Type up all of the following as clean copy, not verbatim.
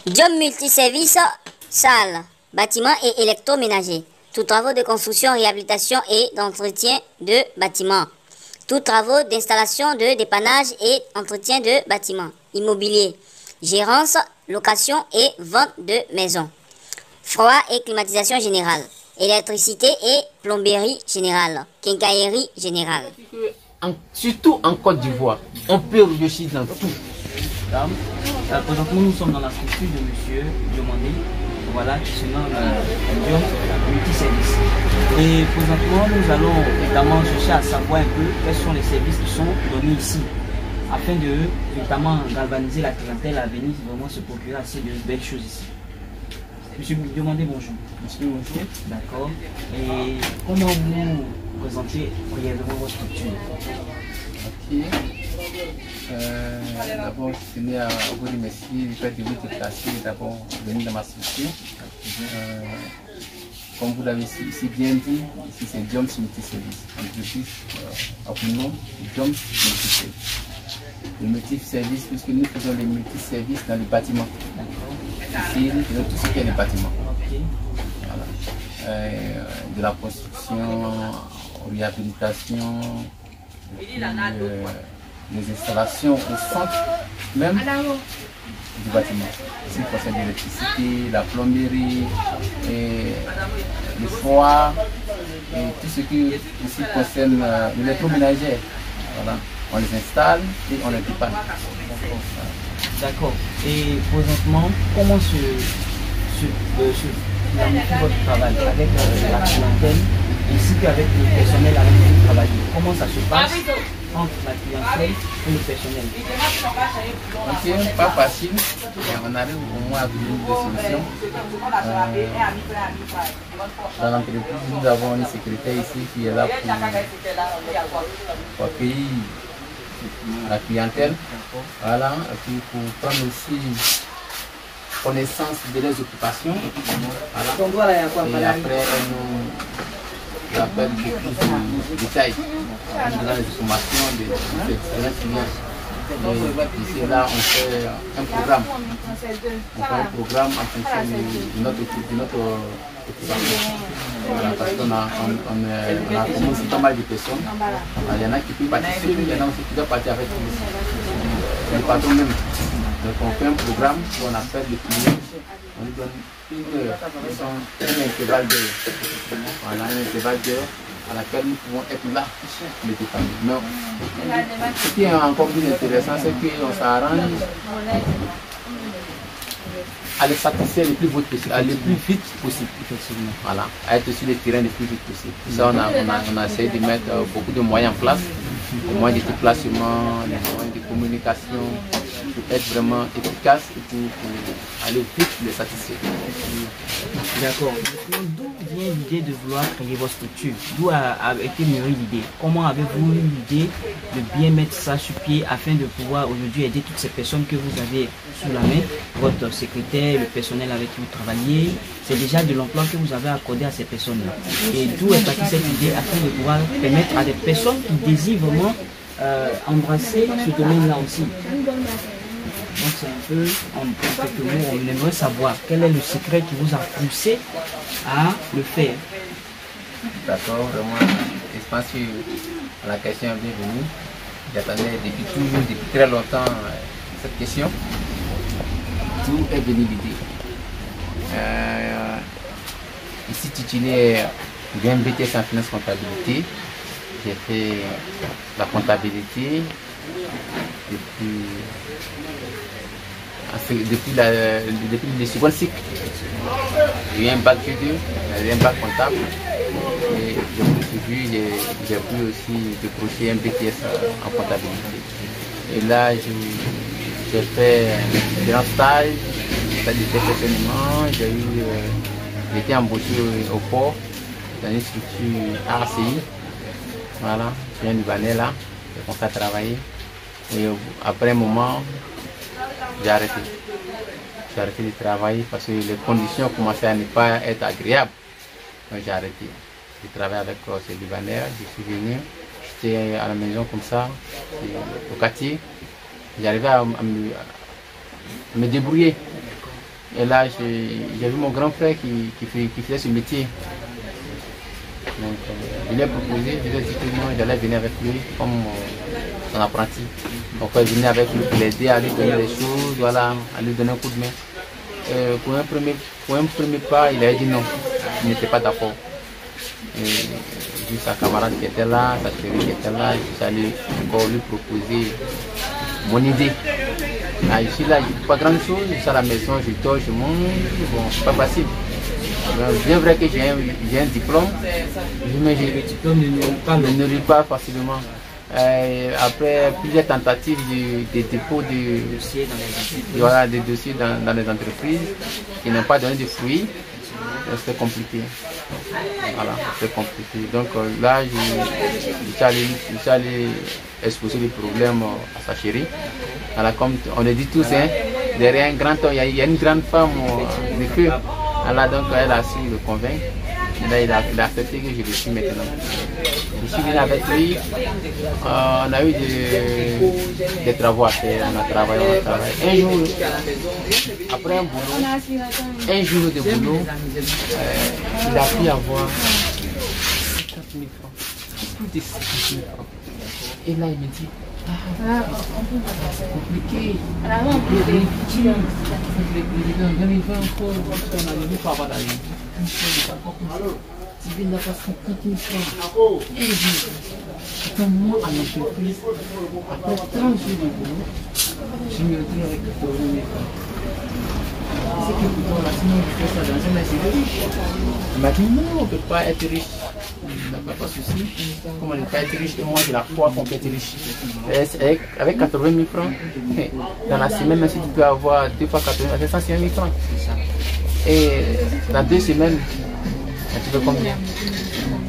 Job multiservice, salle, bâtiment et électroménager. Tous travaux de construction, réhabilitation et d'entretien de bâtiments. Tous travaux d'installation, de dépannage et entretien de bâtiments. Immobilier. Gérance, location et vente de maisons. Froid et climatisation générale. Électricité et plomberie générale. Quincaillerie générale. Surtout en Côte d'Ivoire, on peut réussir dans tout. Présentement, nous sommes dans la structure de monsieur Diomandé, voilà, qui se nomme Diom Multiservice. Et présentement, nous allons évidemment chercher à savoir un peu quels sont les services qui sont donnés ici, afin de notamment galvaniser la clientèle à venir vraiment se procurer assez de belles choses ici. Monsieur Diomandé, bonjour. Monsieur, bonjour. D'accord. Et comment vous présentez brièvement votre structure? Ok. D'abord, je tenais à vous remercier du fait de vous déplacer, d'abord venir dans ma structure. Comme vous l'avez si bien dit, ici c'est Joms Multiservice. Entreprise à mon nom, Joms Multiservice. Le multiservice, puisque nous faisons les multiservices dans les bâtiments. Ici, nous faisons tout ce qui est les bâtiments. Voilà. De la construction, réhabilitation, les installations au centre même du bâtiment. Ici, il concerne l'électricité, la plomberie, et le froid, et tout ce qui ici concerne l'électroménager. Voilà. On les installe et on les dépanne. D'accord. Et présentement, comment se planifie votre travail avec la clientèle ainsi qu'avec le personnel avec qui vous travaillez? Comment ça se passe entre la clientèle et le personnel? Ok, pas facile, mais on arrive au moins à trouver des solutions. Dans l'entreprise, nous avons une secrétaire ici qui est là pour accueillir la clientèle, voilà, et puis pour prendre aussi connaissance de leurs occupations, voilà. Et après nous appelle beaucoup de détails, dans les informations des différents clients. Et ici là on fait un programme, en fonction de notre occupation. Voilà, parce qu'on a commencé pas mal de personnes. Il y en a qui peuvent participer, il y en a aussi qui doivent partir avec le patron même. Donc on fait un programme où on appelle les clients, on lui donne une heure, un intervalle d'heure. Voilà, un intervalle d'heure à laquelle nous pouvons être là, les dépanner. Mais ce qui est encore plus intéressant, c'est qu'on s'arrange à les satisfaire le plus vite possible, effectivement. Voilà, à être sur le terrain le plus vite possible. Pour ça, on a essayé de mettre beaucoup de moyens en place, les moyens de déplacement, les moyens de communication, pour être vraiment efficace et pour aller vite les satisfaire. D'accord. D'où vient l'idée de vouloir créer votre structure? D'où a été mûrie l'idée? Comment avez-vous eu l'idée de bien mettre ça sur pied afin de pouvoir aujourd'hui aider toutes ces personnes que vous avez sous la main, votre secrétaire, le personnel avec qui vous travaillez? C'est déjà de l'emploi que vous avez accordé à ces personnes-là. Et d'où est partie cette idée afin de pouvoir permettre à des personnes qui désirent vraiment embrasser ce domaine-là aussi? Donc c'est un peu, en quelques mots, on aimerait savoir quel est le secret qui vous a poussé à le faire. D'accord, vraiment, je pense que la question est bienvenue. J'attendais depuis très longtemps cette question. D'où est venue l'idée? Ici titulaire d'un BTS en finance comptabilité. J'ai fait la comptabilité depuis le second cycle. J'ai eu un bac G2, j'ai un bac comptable. Et j'ai pu aussi décrocher un BTS en comptabilité. Et là, j'ai fait un grand stage, j'ai perfectionnement, j'ai été embauché au port dans une structure RCI. Voilà, je suis un Libanais là, j'ai commencé à travailler. Et après un moment, j'ai arrêté. J'ai arrêté de travailler parce que les conditions commençaient à ne pas être agréables. Donc j'ai arrêté. J'ai travaillé avec ces Libanais, je suis venu, j'étais à la maison comme ça, au quartier. J'arrivais me débrouiller. Et là, j'ai vu mon grand frère qui faisait ce métier. Donc, je lui ai proposé, je lui ai dit que moi, j'allais venir avec lui comme son apprenti. Donc, je venais avec lui pour l'aider à lui donner les choses, voilà, à lui donner un coup de main. Pour un premier pas, il a dit non, il n'était pas d'accord. J'ai vu sa camarade qui était là, sa chérie qui était là, j'allais encore lui proposer mon idée. Ah, je suis là, je ne fais pas grand chose, je suis à la maison, je dors, je mange, bon, c'est pas facile. Bien vrai que j'ai un diplôme, mais le diplôme ne nourrit pas facilement. Après plusieurs tentatives de dépôt des dossiers dans les entreprises qui n'ont pas donné de fruits, c'est compliqué. Voilà, c'est compliqué. Donc là, je suis allé exposer les problèmes à sa chérie. Voilà, comme on le dit tous, hein, derrière un grand homme, il y a une grande femme de feu. Voilà, donc elle a su le convaincre. Et là, il a accepté que je le suis maintenant. Je suis venu avec lui. On a eu des travaux à faire. On a travaillé. Un jour, après un boulot, un jour de boulot, il a pu avoir 50 000 francs. Plus de 50 000 francs. Et là, il me dit, c'est compliqué. Il n'a pas 50 000 francs. Et il dit, moi à l'entreprise, après 30 jours de boulot, je me retrouve avec 80 000 francs. C'est que pour toi, sinon je fais ça dans un assez riche. Il m'a dit non, on ne peut pas être riche. Il n'a pas de souci. Comment on ne peut pas être riche? Et moi j'ai la foi qu'on peut être riche. Avec 80 000 francs, dans la semaine, même si tu peux avoir 2 fois 80 000, c'est 150 000 francs. Et dans 2 semaines, tu fais combien?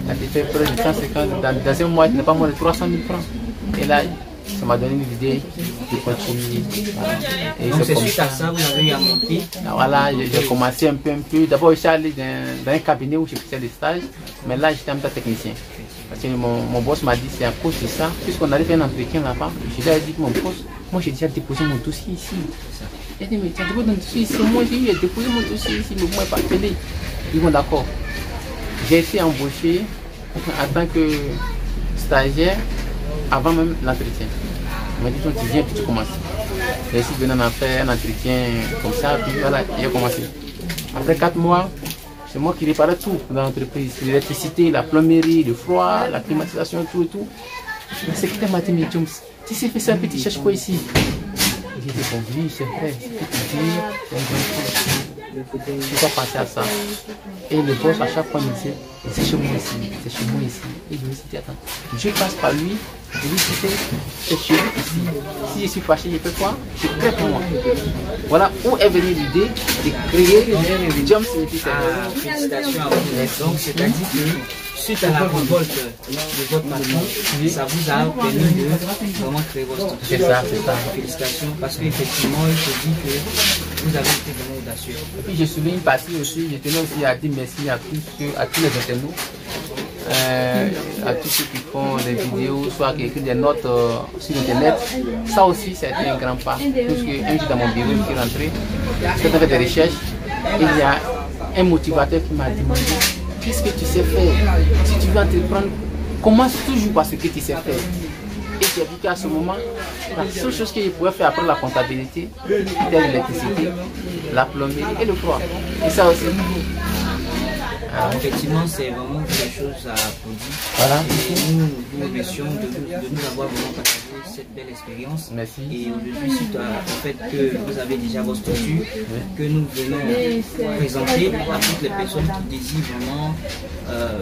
Tu fais près de 150. Dans un mois, tu n'as pas moins de 300 000 francs. Et là, ça m'a donné une idée de continuer. Et donc c'est suite à ça, vous avez eu à monter. Voilà, j'ai commencé un peu. D'abord, je suis allé dans un cabinet où j'ai fait des stages, mais là, j'étais un peu technicien. Parce que mon boss m'a dit, c'est à cause de ça, puisqu'on arrive à un entretien là-bas, je lui ai dit que mon boss, moi j'ai déjà déposé mon dossier ici. Il a dit, mais tu as déposé ton dossier ici, moi j'ai déposé mon dossier ici, mais vous ne m'avez pas appelé. Ils vont d'accord. J'ai été embauché en tant que stagiaire avant même l'entretien. Il m'a dit, tu viens puis tu commences. J'ai aussi venu en faire un entretien comme ça, puis voilà, j'ai commencé. Après 4 mois, c'est moi qui réparais tout dans l'entreprise. L'électricité, la plomberie, le froid, la climatisation, tout et tout. Le secrétaire m'a dit, mais Jones, tu sais faire ça, puis tu cherches quoi ici? J'ai dit, bon, oui, c'est vrai, c'est ce que tu dis, c'est un bon truc. Je ne peux pas penser à ça. Et le boss, à chaque fois, il me disait, c'est chez moi ici, c'est chez moi ici. Et je me suis dit, attends, je passe par lui, je lui dis, c'est chez lui ici. Si je suis fâché, je fais quoi? Je crée pour moi. Voilà où est venue l'idée de créer Jones Multi Service. Félicitations à vous. Donc, c'est-à-dire que suite à la révolte de votre patron, ça vous a permis de vraiment créer votre structure. C'est ça, c'est ça. Félicitations, parce qu'effectivement, il se dit que vous avez été vraiment audacieux. Et puis je souligne une partie aussi, je tenais aussi à dire merci à tous les internautes, à tous ceux qui font des vidéos, soit qui écrivent des notes sur internet. Ça aussi, ça a été un grand pas. Parce qu'un jour dans mon bureau, je suis rentré, j'ai fait des recherches, et il y a un motivateur qui m'a demandé qu'est-ce que tu sais faire? Si tu veux entreprendre, commence toujours par ce que tu sais faire. Et j'ai vu qu'à ce moment, la seule chose que je pouvais faire après la comptabilité, c'était l'électricité, la plomberie et le froid. Et ça aussi. Alors, effectivement, c'est vraiment quelque chose à applaudir. Voilà. Nous vous remercions de nous avoir vraiment partagé cette belle expérience. Merci. Et aujourd'hui, suite au fait que vous avez déjà votre structure, que nous venons présenter à toutes les personnes qui désirent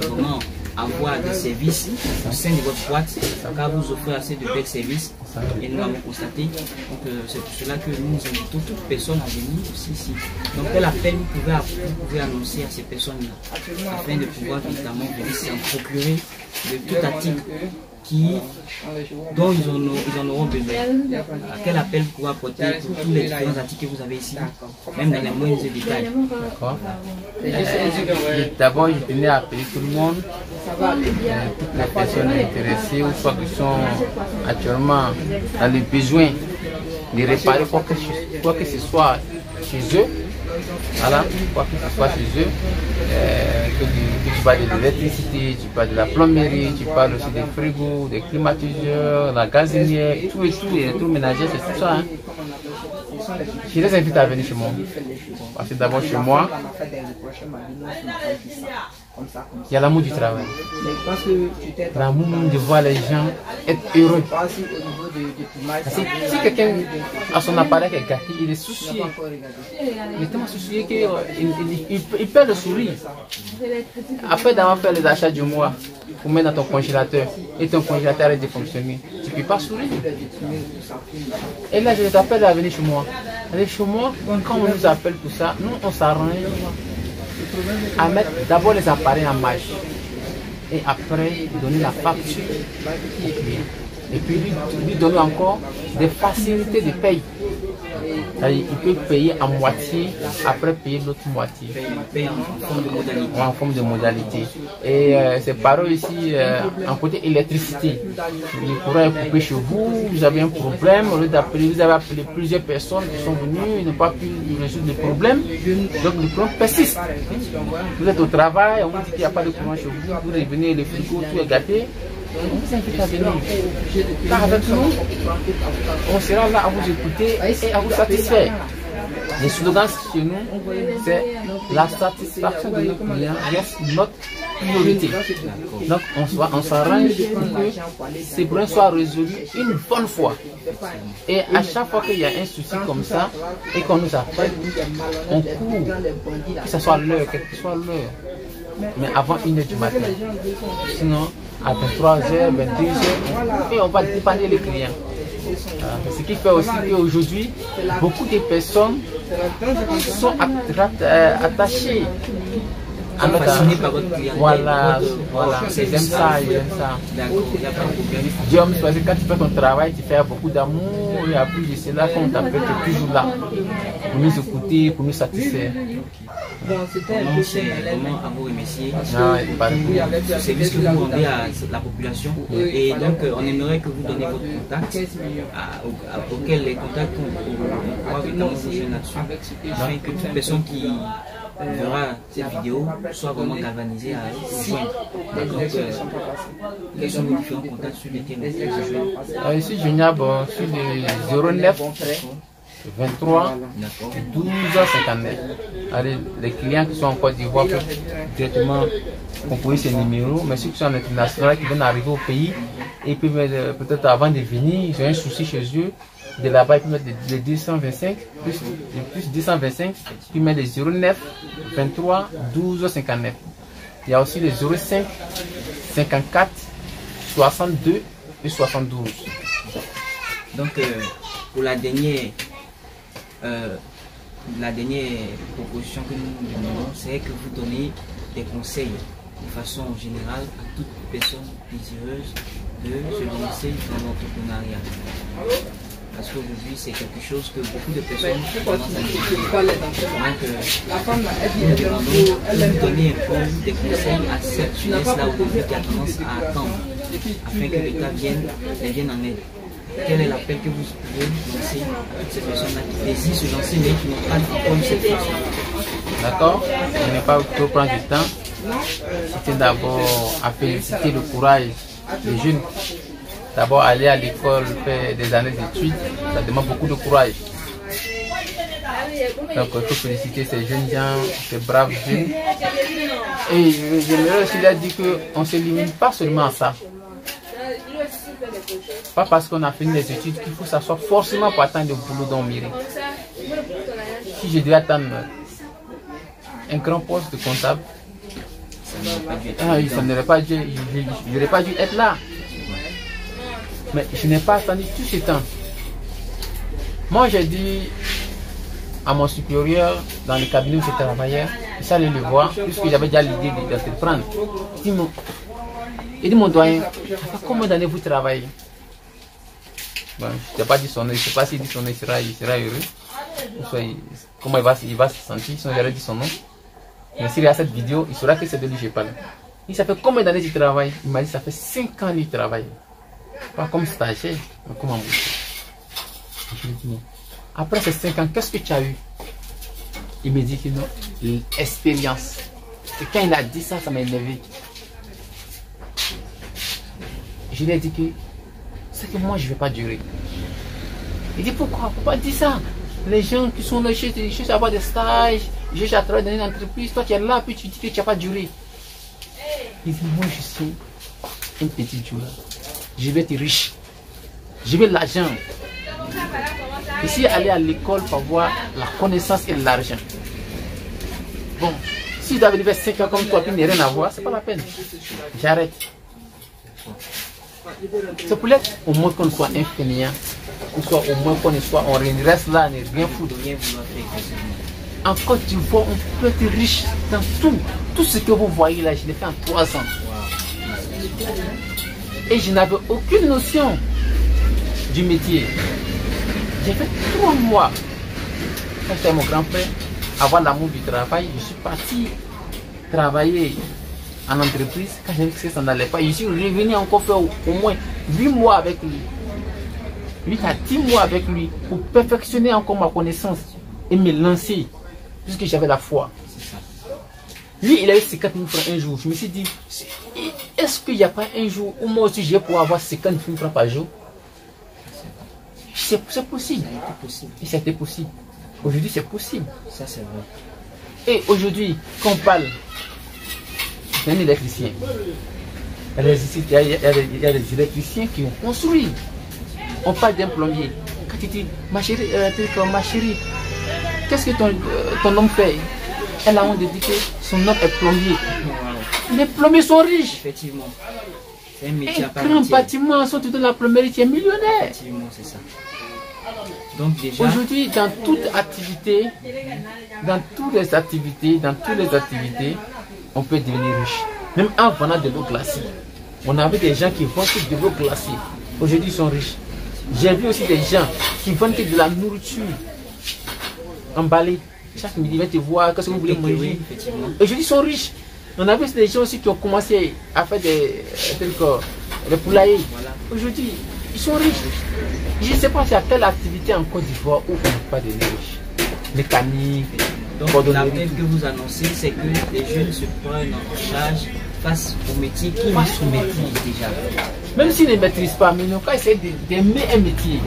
vraiment avoir des services au sein de votre boîte, car vous offrez assez de belles services et nous l'avons constaté. Donc c'est pour cela que nous invitons toute personne à venir aussi ici. Donc quel appel vous pouvez annoncer à ces personnes-là afin de pouvoir évidemment venir s'en procurer de tout article dont ils en auront besoin. Quel appel vous pouvez apporter pour tous les différents articles que vous avez ici, même dans les moindres détails. D'accord. D'abord, je tenais à appeler tout le monde, toutes les personnes intéressées ou soit qui sont actuellement dans les besoins de réparer quoi que ce soit chez eux. Voilà, quoi que ce soit chez eux. Que tu parles de l'électricité, tu parles de la plomberie, tu parles aussi des frigos, des climatiseurs, la gazinière, tout et tout, et tout ménager, c'est tout ça. Hein. Je les invite à venir chez moi. Parce que d'abord chez moi, il y a l'amour du travail. L'amour de voir les gens être heureux. Si quelqu'un a son appareil qui est gâté, il est soucié. Il est tellement soucié qu'il perd le sourire. Après d'avoir fait les achats du mois, pour mettre dans ton congélateur, et ton congélateur arrête de fonctionner, tu ne peux pas sourire. Et là, je les appelle à venir chez moi. Allez chez moi, quand on nous appelle pour ça, nous on s'arrange à mettre d'abord les appareils en marche et après donner la facture au client. Et puis lui donner encore des facilités de paye. Il peut payer en moitié, après payer l'autre moitié. En forme de modalité. Et c'est pareil aussi en côté électricité. Le courant est coupé chez vous, vous avez un problème, au lieu d'appeler, vous avez appelé plusieurs personnes qui sont venues, ils n'ont pas pu résoudre le problème. Donc le problème persiste. Vous êtes au travail, on vous dit qu'il n'y a pas de courant chez vous, vous revenez, le frigo, tout est gâté. On vous invite à venir. Car avec nous, on sera là à vous écouter et à vous satisfaire. Les slogans chez nous, c'est la satisfaction de nos clients reste notre priorité. Donc on s'arrange pour que ces problèmes soient résolus une bonne fois. Et à chaque fois qu'il y a un souci comme ça et qu'on nous appelle, on court, que ce soit l'heure, quelle que soit l'heure, mais avant 1h du matin. Sinon, à 23h, 22h, et on va dépanner les clients. Ce qui fait aussi qu'aujourd'hui, beaucoup de personnes sont attachées à notre par votre clientèle. Voilà, j'aime ça, j'aime ça. Dieu me choisit quand tu fais ton travail, tu fais beaucoup d'amour, et à plus de cela, quand on t'appelle, tu es toujours là pour nous écouter, pour nous satisfaire. C'est vraiment à vous remercier ce service que vous rendez à la population. Et donc, on aimerait que vous donniez votre contact auquel les contacts on pourra vraiment vous joindre là-dessus, afin que toute personne qui verra cette vidéo soit vraiment galvanisée à vous joindre. Donc, quels sont vos différents contacts sur lesquels vous joindre? Ici, joignable sur le 09 23 12 59. Allez, les clients qui sont en Côte d'Ivoire peuvent directement composer ces numéros, mais ceux qui sont en international, qui viennent arriver au pays, et puis peut-être avant de venir, ils ont un souci chez eux, de là-bas ils peuvent mettre les 225 plus 225, puis mettre les 09 23 12 59. Il y a aussi les 05 54 62 et 72. Donc pour la dernière proposition que nous demandons, c'est que vous donnez des conseils de façon générale à toute personne désireuse de se lancer dans l'entrepreneuriat. Parce qu'aujourd'hui, c'est quelque chose que beaucoup de personnes commencent à négliger. Donc, nous demandons de donner des conseils à cette jeunesse-là aujourd'hui qui a tendance à attendre, afin que l'État vienne en aide. Quel est l'appel que vous pouvez lancer à toutes ces personnes-là qui désirent se lancer mais qui n'ont pas encore eu cette force? D'accord? Je n'ai pas trop prendre du temps. C'était d'abord à féliciter le courage des jeunes. D'abord aller à l'école, faire des années d'études, ça demande beaucoup de courage. Donc il faut féliciter ces jeunes gens, ces braves jeunes. Et j'aimerais aussi leur dire qu'on ne se limite pas seulement à ça. Pas parce qu'on a fini les études qu'il faut s'asseoir forcément pour attendre le boulot dans le mérite. Si je devais attendre un grand poste de comptable, ça n'aurait pas dû, je n'aurais pas dû être là. Mais je n'ai pas attendu tout ce temps. Moi j'ai dit à mon supérieur dans le cabinet où je travaillais, il allait le voir, puisque j'avais déjà l'idée d'entreprendre. Il dit mon doyen, ça fait combien d'années vous travaillez? Bon, je n'ai pas dit son nom, je ne sais pas s'il dit son nom, il sera heureux. Comment il va se sentir, sinon j'aurais dit son nom. Mais s'il y a cette vidéo, il saura que c'est de lui que je parle. Il ça fait combien d'années qu'il travaille? Il m'a dit ça fait 5 ans qu'il travaille. Pas comme stagiaire, mais comme embauché. Je lui dis non. Après ces 5 ans, qu'est-ce que tu as eu? Il me dit que non, l'expérience. Et quand il a dit ça, ça m'a énervé. Je lui ai dit que c'est que moi je ne vais pas durer. Il dit pourquoi? Pourquoi dire ça? Les gens qui sont là, cherchent à avoir des stages, cherchent à travailler dans une entreprise, toi tu es là, puis tu dis que tu n'as pas duré. Il dit moi je suis une petite joueur. Je vais être riche. Je veux l'argent. Ici, aller à l'école pour avoir la connaissance et l'argent. Bon, si tu dois venir 5 ans comme toi, puis n'y a rien à voir, c'est pas la peine. J'arrête. C'est pour être au moins qu'on soit infini, ou soit au moins qu'on soit, on reste là, on n'est rien foutre. En Côte d'Ivoire, on peut être riche dans tout. Tout ce que vous voyez là, je l'ai fait en 3 ans. Et je n'avais aucune notion du métier. J'ai fait 3 mois. Quand j'étais mon grand-père, avoir l'amour du travail, je suis parti travailler en entreprise. Quand j'ai vu que ça n'allait pas, je suis revenu encore faire au moins 8 mois avec lui. 8 à 10 mois avec lui pour perfectionner encore ma connaissance et me lancer, puisque j'avais la foi. Lui, il avait 50 000 francs un jour. Je me suis dit, est-ce qu'il n'y a pas un jour où moi aussi je vais pouvoir avoir 50 000 francs par jour? C'est possible. Et c'était possible. Aujourd'hui, c'est possible. Ça, c'est vrai. Et aujourd'hui, quand on parle d'un électricien, il y a des électriciens qui ont construit. On parle d'un plombier. Quand tu dis, ma chérie, qu'est-ce que ton homme fait? Elle a honte de dire que son homme est plombier. Les plombiers sont riches. Effectivement. C'est un métier à part entière. Un grand bâtiment, surtout dans la plomberie, tu es millionnaire. Effectivement, c'est ça. Donc déjà... Aujourd'hui, dans toute activité, dans toutes les activités, on peut devenir riche. Même en vendant de l'eau glacée. On avait des gens qui vendent de l'eau glacée. Aujourd'hui, ils sont riches. J'ai vu aussi des gens qui vendent de la nourriture emballée. Chaque midi, ils viennent te voir, qu'est-ce que vous voulez manger. Aujourd'hui, ils sont riches. On a vu des gens aussi qui ont commencé à faire des poulaillers. Aujourd'hui, ils sont riches. Je ne sais pas s'il y a telle activité en Côte d'Ivoire où on n'est pas de riches. Mécanique. Donc l'appel que vous annoncez, c'est que les jeunes se prennent en charge face au métier qu'ils sous-maîtrisent déjà. Même s'ils ne maîtrisent pas, mais nous, quand ils essaient d'aimer un métier,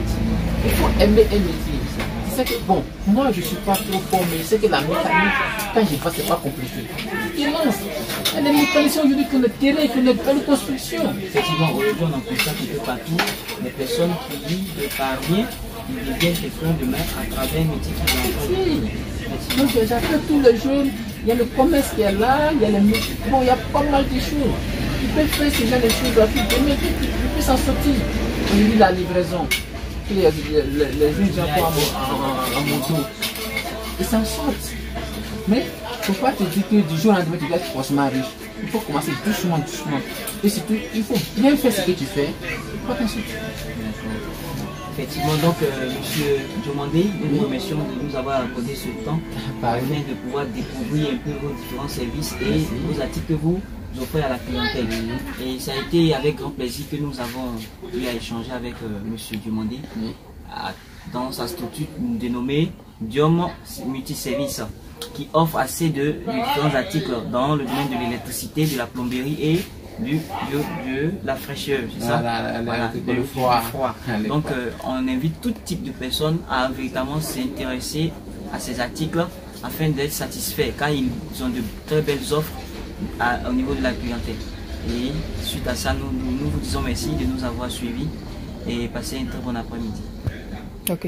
il faut aimer un métier. C'est que, bon, moi je ne suis pas trop fort, mais je sais que la mécanique, quand je passe, c'est pas compliqué. Ils lancent. Il y a des mécaniciens aujourd'hui qui ont le terrain, qui ont une belle construction. Effectivement, aujourd'hui on en constate un peu partout, les personnes qui vivent par rien, ils deviennent quelqu'un de main à travers un métier qui est donc j'appelle tous les jeunes, il y a le commerce qui est là, il y a les métiers, bon, il y a pas mal de choses. Ils peuvent faire ce genre de choses gratuites, mais ils peuvent s'en sortir. Aujourd'hui, la livraison, les gens en moto, ils s'en sortent. Mais il ne faut pas te dire que du jour au lendemain, tu dois être forcément riche. Il faut commencer doucement, doucement. Et surtout, il faut bien faire ce que tu fais. Pas t'insulter. Effectivement, donc, monsieur Diomandé, nous vous remercions de nous avoir accordé ce temps afin de pouvoir découvrir un peu vos différents services et vos articles que vous offrez à la clientèle. Et ça a été avec grand plaisir que nous avons eu à échanger avec monsieur Diomandé dans sa structure dénommée Diom Multiservice, qui offre assez de différents articles dans le domaine de l'électricité, de la plomberie et de la fraîcheur, c'est ça? Voilà, le froid. Donc on invite tout type de personnes à véritablement s'intéresser à ces articles afin d'être satisfaits, car ils ont de très belles offres au niveau de la clientèle. Et suite à ça, nous vous disons merci de nous avoir suivis et passez un très bon après-midi. Ok.